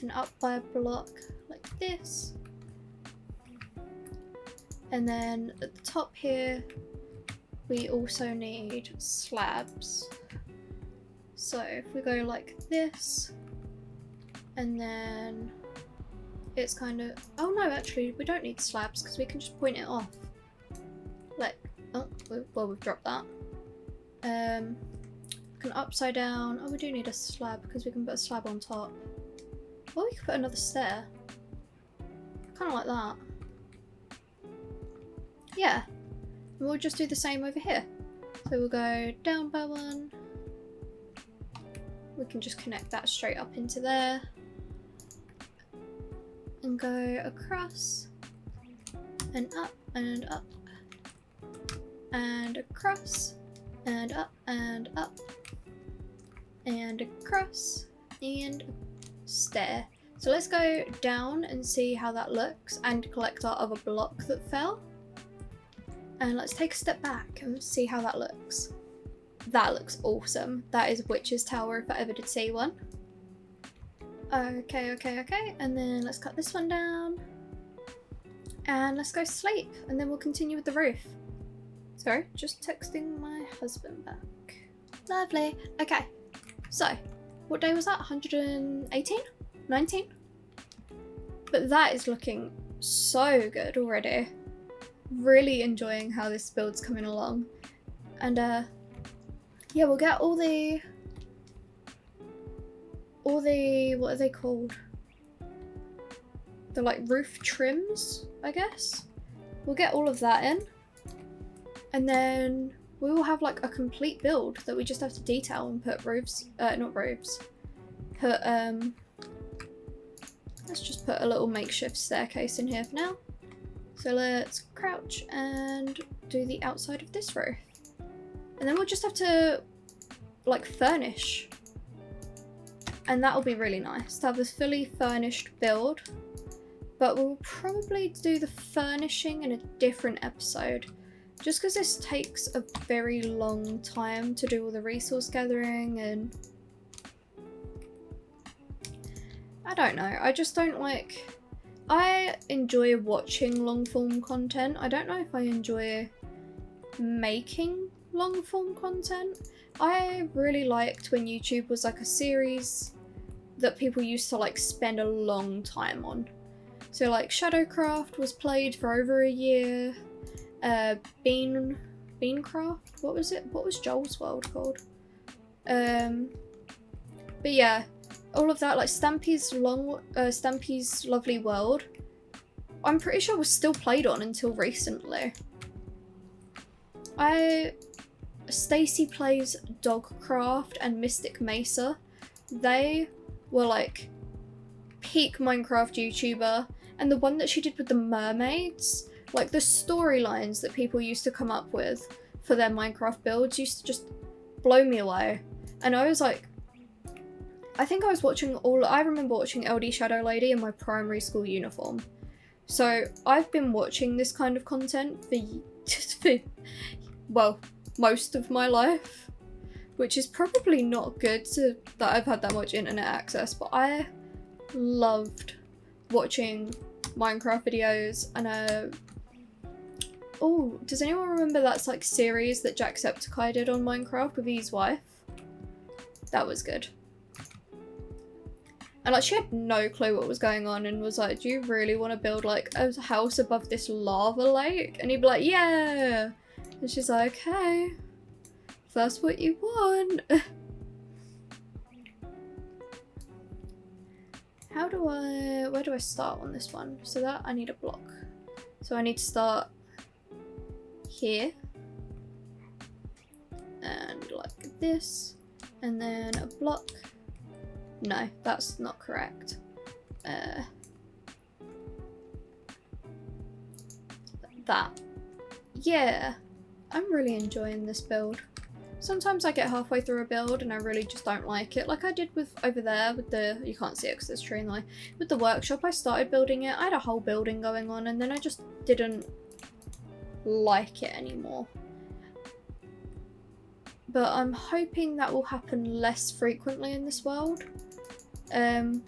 and up by a block like this. And then at the top here we also need slabs. So if we go like this, and then it's kind of, oh no, actually we don't need slabs because we can just point it off. Like, oh, well, we've dropped that. Can upside down. Oh, we do need a slab because we can put a slab on top. Or we could put another stair. Kind of like that. Yeah. And we'll just do the same over here. So we'll go down by 1. We can just connect that straight up into there. and go across and up and up and across and up and up and across and stair. So let's go down and see how that looks and collect our other block that fell. And let's take a step back and see how that looks. That looks awesome. That is Witch's Tower if I ever did see one. Okay. And then let's cut this one down. And let's go sleep. And then we'll continue with the roof. Sorry, just texting my husband back. Lovely. Okay. So, what day was that? 118? 19? But that is looking so good already. Really enjoying how this build's coming along. And yeah, we'll get all the what are they called? The like roof trims, I guess. We'll get all of that in. And then we will have like a complete build that we just have to detail and put roofs, not roofs. Put let's just put a little makeshift staircase in here for now. So let's crouch and do the outside of this roof. And then we'll just have to like furnish. And that'll be really nice to have this fully furnished build. But we'll probably do the furnishing in a different episode. Just because this takes a very long time to do all the resource gathering and... I don't know, I just don't like... I enjoy watching long form content. I don't know if I enjoy making long form content. I really liked when YouTube was like a series that people used to like spend a long time on. So like Shadowcraft was played for over a year. Beancraft, what was it? What was Joel's world called? But yeah, all of that, like Stampy's Lovely World, I'm pretty sure was still played on until recently. Stacey Plays Dogcraft and Mystic Mesa, they were like peak Minecraft YouTuber, and the one that she did with the mermaids, like the storylines that people used to come up with for their Minecraft builds used to just blow me away. And I was like, I think I was watching I remember watching LD Shadow Lady in my primary school uniform. So I've been watching this kind of content for well, most of my life, which is probably not good that I've had that much internet access, but I loved watching Minecraft videos. And oh, does anyone remember that like series that Jacksepticeye did on Minecraft with his wife? That was good. And like she had no clue what was going on and was like, do you really want to build like a house above this lava lake? And he'd be like, yeah. And she's like, okay, if that's what you want. Where do I start on this one? So that I need a block. So I need to start here. And like this. And then a block. No, that's not correct. That. Yeah. I'm really enjoying this build. Sometimes I get halfway through a build and I really just don't like it. Like I did with over there with the, you can't see it because there's a tree in the way. With the workshop, I started building it. I had a whole building going on and then I just didn't like it anymore. But I'm hoping that will happen less frequently in this world. Because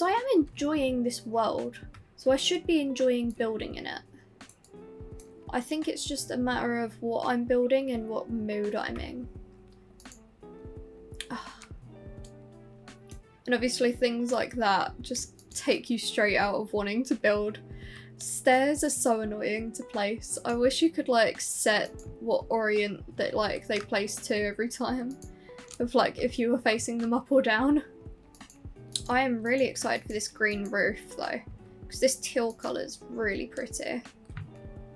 I am enjoying this world. So I should be enjoying building in it. I think it's just a matter of what I'm building and what mood I'm in. And obviously things like that just take you straight out of wanting to build. Stairs are so annoying to place. I wish you could like set what orient that like they place to every time. Of like if you were facing them up or down. I am really excited for this green roof though. Because this teal colour is really pretty.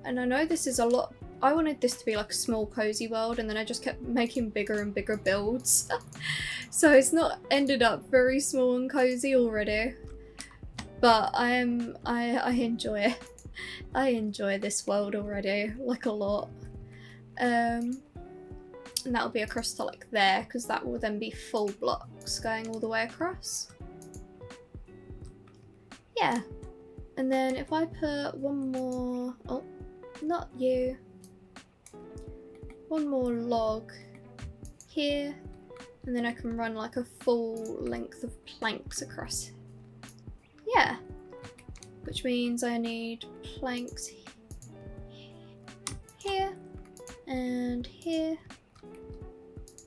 And I know this is a lot, I wanted this to be like a small cozy world and then I just kept making bigger and bigger builds. So it's not ended up very small and cozy already. but I enjoy it. I enjoy this world already, like a lot. And that'll be across to like there, because that will then be full blocks going all the way across. Yeah. And then if I put one more, oh, not you, one more log here, and then I can run like a full length of planks across. Yeah. Which means I need planks here and here.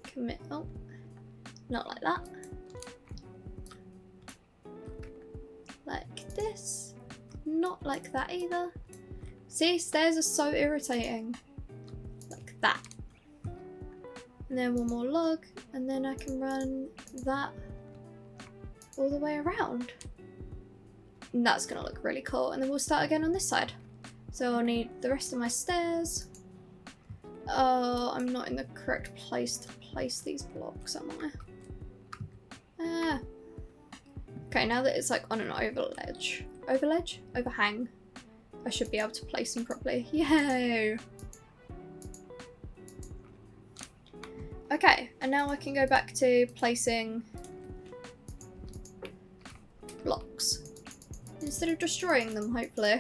Commit, oh, not like that. Like this. Not like that either. See, stairs are so irritating. Like that. And then one more log, and then I can run that all the way around. And that's gonna look really cool. And then we'll start again on this side. So I'll need the rest of my stairs. Oh, I'm not in the correct place to place these blocks, am I? Ah. Okay, now that it's like on an overhang, I should be able to place them properly. Yay! Okay, and now I can go back to placing blocks instead of destroying them, hopefully.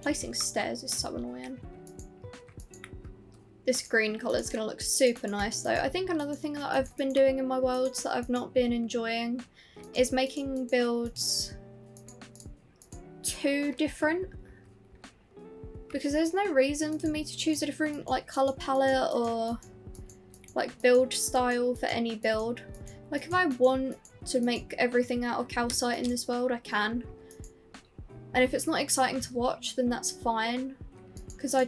Placing stairs is so annoying. This green colour is going to look super nice though. I think another thing that I've been doing in my worlds that I've not been enjoying is making builds too different. Because there's no reason for me to choose a different like colour palette or like build style for any build. Like if I want to make everything out of calcite in this world, I can. And if it's not exciting to watch, then that's fine. Because I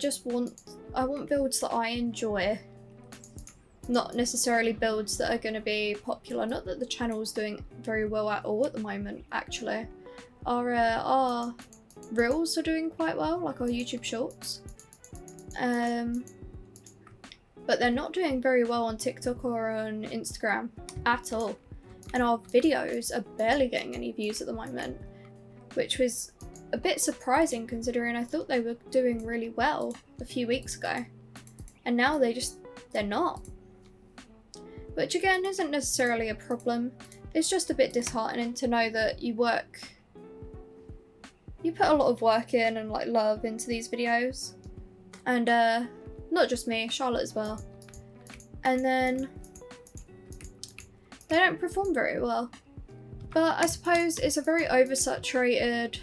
want builds that I enjoy. Not necessarily builds that are going to be popular. Not that the channel's doing very well at all at the moment, actually. Our reels are doing quite well, like our YouTube shorts. But they're not doing very well on TikTok or on Instagram at all. And our videos are barely getting any views at the moment. Which was a bit surprising considering I thought they were doing really well a few weeks ago. And now they're not. Which again isn't necessarily a problem. It's just a bit disheartening to know that you put a lot of work in and like love into these videos. And not just me, Charlotte as well. And then they don't perform very well. But I suppose it's a very oversaturated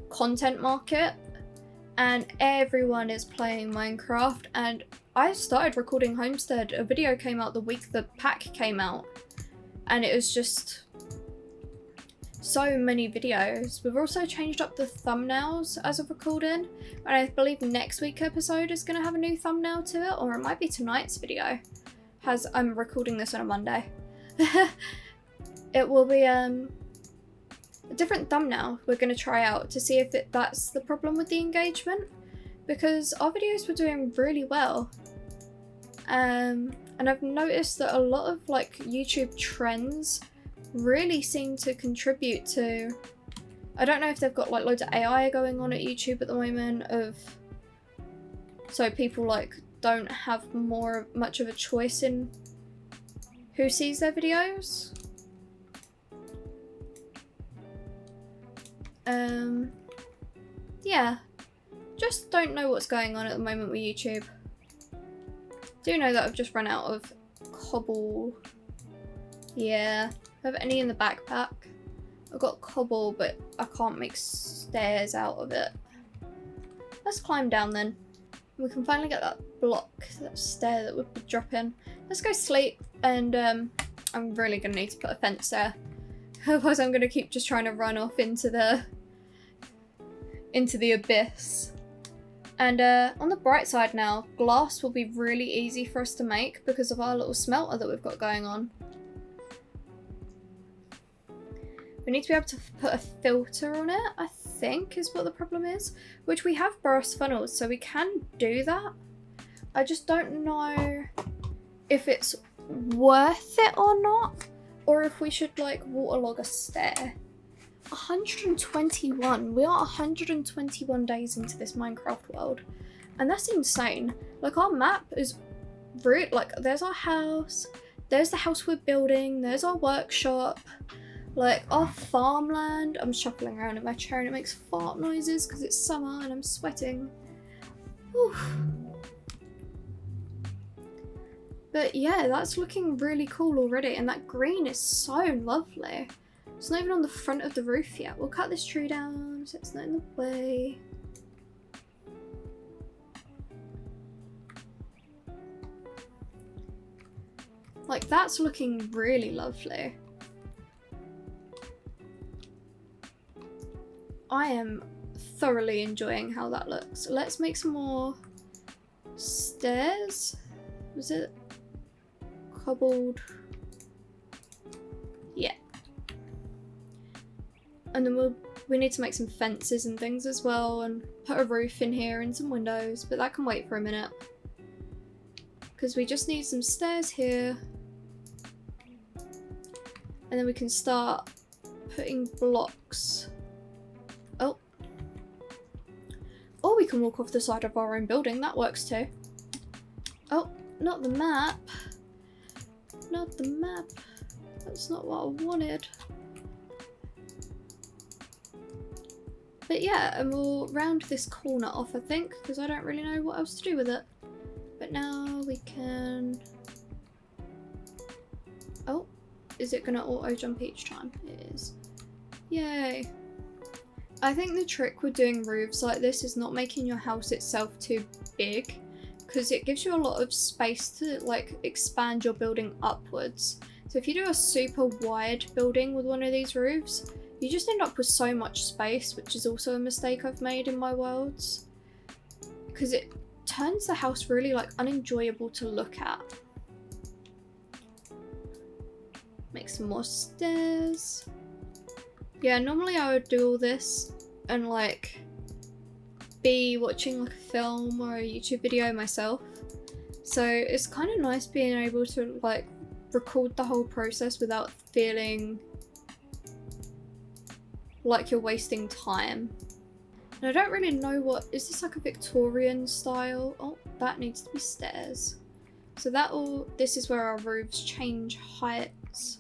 content market and everyone is playing Minecraft, and I started recording Homestead. A video came out the week the pack came out and it was just so many videos. We've also changed up the thumbnails as of recording, and I believe next week's episode is going to have a new thumbnail to it, or it might be tonight's video. I'm recording this on a Monday. It will be a different thumbnail we're going to try out to see if that's the problem with the engagement, because our videos were doing really well. And I've noticed that a lot of like YouTube trends really seem to contribute to, I don't know if they've got like loads of AI going on at YouTube at the moment, so people like don't have much of a choice in who sees their videos. Yeah, just don't know what's going on at the moment with YouTube. Do know that I've just run out of cobble. Yeah, I have any in the backpack. I've got cobble, but I can't make stairs out of it. Let's climb down then. We can finally get that block, that stair that would be dropping. Let's go sleep, and I'm really gonna need to put a fence there. Otherwise I'm gonna keep just trying to run off into the abyss. And on the bright side now, glass will be really easy for us to make because of our little smelter that we've got going on. We need to be able to put a filter on it, I think is what the problem is. Which we have brass funnels, so we can do that. I just don't know if it's worth it or not, or if we should like waterlog a stair. 121. We are 121 days into this Minecraft world, and that's insane. Like, our map is really, like, there's our house, there's the house we're building, there's our workshop, like our farmland. I'm shuffling around in my chair and it makes fart noises because it's summer and I'm sweating. Oof. But yeah, that's looking really cool already, and that green is so lovely. It's not even on the front of the roof yet. We'll cut this tree down so it's not in the way. Like, that's looking really lovely. I am thoroughly enjoying how that looks. Let's make some more stairs. Was it cobbled? Yeah. And then we need to make some fences and things as well, and put a roof in here and some windows, but that can wait for a minute. Because we just need some stairs here. And then we can start putting blocks. Oh. Or we can walk off the side of our own building, that works too. Oh, not the map. Not the map. That's not what I wanted. But yeah, and we'll round this corner off, I think, because I don't really know what else to do with it. But now we can... Oh, is it gonna auto jump each time? It is. Yay. I think the trick with doing roofs like this is not making your house itself too big, because it gives you a lot of space to like expand your building upwards. So if you do a super wide building with one of these roofs, you just end up with so much space, which is also a mistake I've made in my worlds, because it turns the house really like unenjoyable to look at. Make some more stairs. Yeah, normally I would do all this and like be watching like a film or a YouTube video myself. So it's kind of nice being able to like record the whole process without feeling like you're wasting time. And I don't really know what, is this like a Victorian style? Oh, that needs to be stairs. So this is where our roofs change heights.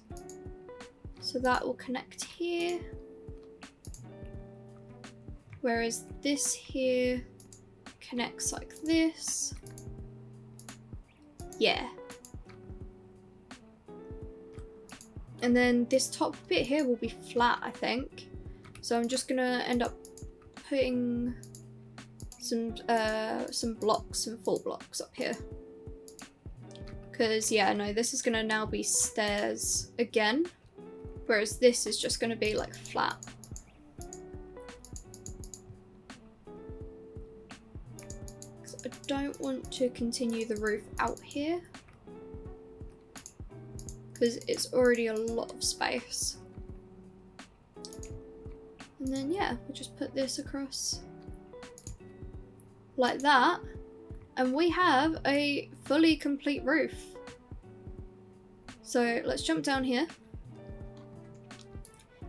So that will connect here. Whereas this here connects like this. Yeah. And then this top bit here will be flat, I think. So I'm just gonna end up putting some blocks, some full blocks up here. Because yeah, no, this is gonna now be stairs again. Whereas this is just gonna be like flat. I don't want to continue the roof out here, because it's already a lot of space. And then yeah, we'll just put this across like that, and we have a fully complete roof. So let's jump down here,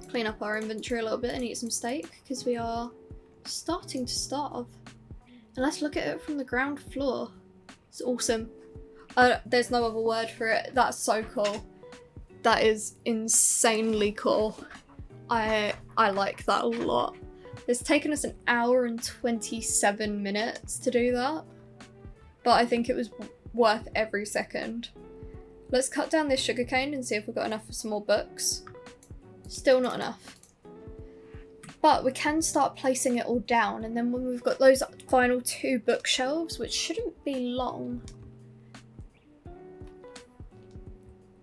clean up our inventory a little bit and eat some steak, because we are starting to starve. And let's look at it from the ground floor. It's awesome. There's no other word for it. That's so cool. That is insanely cool. I like that a lot. It's taken us 1 hour and 27 minutes to do that, but I think it was worth every second. Let's cut down this sugarcane and see if we've got enough for some more books. Still not enough. But we can start placing it all down, and then when we've got those final 2 bookshelves, which shouldn't be long.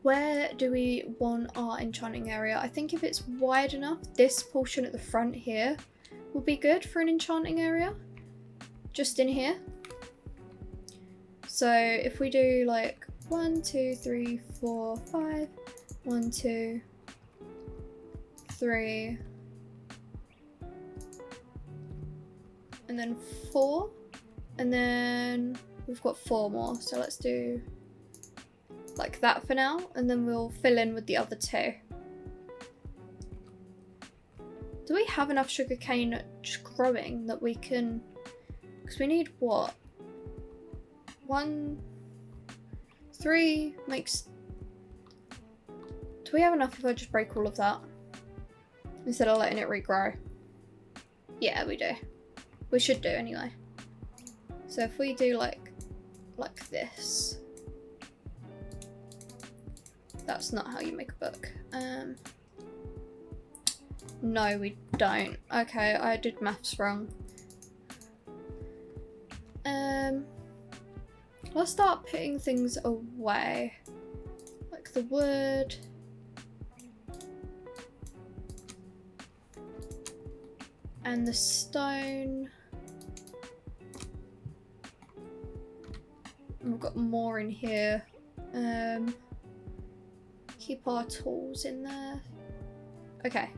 Where do we want our enchanting area? I think if it's wide enough, this portion at the front here will be good for an enchanting area. Just in here. So if we do like 1, 2, 3, 4, 5, 1, 2, 3, and then 4, and then we've got 4 more, so let's do like that for now, and then we'll fill in with the other 2. Do we have enough sugarcane just growing that we can, because we need what? 1, 3 makes, do we have enough if I just break all of that? Instead of letting it regrow? Yeah, we do. We should do anyway. So if we do like this. That's not how you make a book. No, we don't. Okay, I did maths wrong. Let's start putting things away. Like the wood. And the stone. We've got more in here. Keep our tools in there. Okay.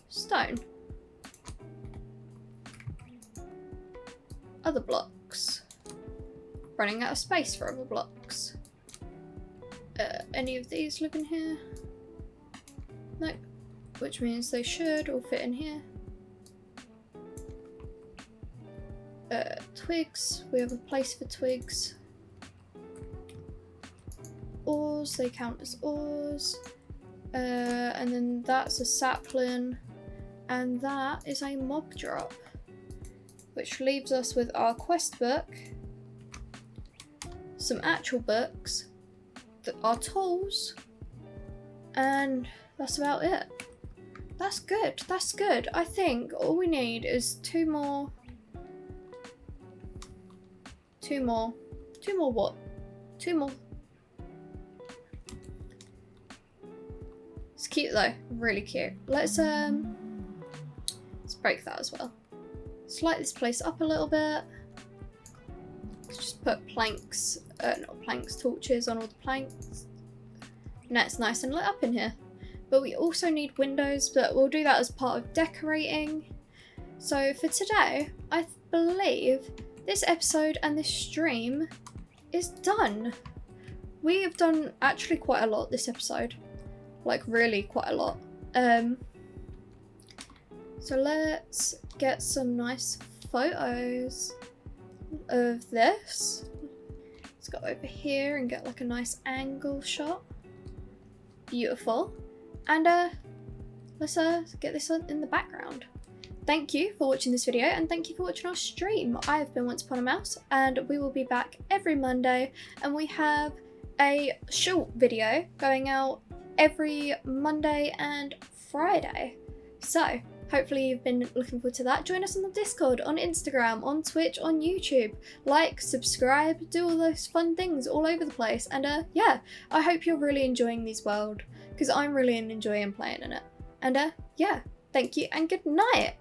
Stone. Other blocks. Running out of space for other blocks. Any of these live in here? Nope. Which means they should all fit in here. Twigs. We have a place for twigs. Ores, they count as ores. And then that's a sapling. And that is a mob drop. Which leaves us with our quest book. Some actual books. Our tools. And that's about it. That's good. That's good. I think all we need is 2 more. 2 more. 2 more what? 2 more. It's cute though. Really cute. Let's break that as well. Let's light this place up a little bit. Let's just put planks, not planks, torches on all the planks. Now it's nice and lit up in here. But we also need windows, but we'll do that as part of decorating. So for today, I believe this episode and this stream is done. We have done actually quite a lot this episode. Like really quite a lot. So let's get some nice photos of this. Let's go over here and get like a nice angle shot. Beautiful. And let's get this on in the background. Thank you for watching this video, and thank you for watching our stream. I have been Onceaponamouse, and we will be back every Monday, and we have a short video going out every Monday and Friday. So hopefully you've been looking forward to that. Join us on the Discord, on Instagram, on Twitch, on YouTube. Like, subscribe, do all those fun things all over the place. And yeah, I hope you're really enjoying this world, because I'm really enjoying playing in it. And yeah, thank you and good night.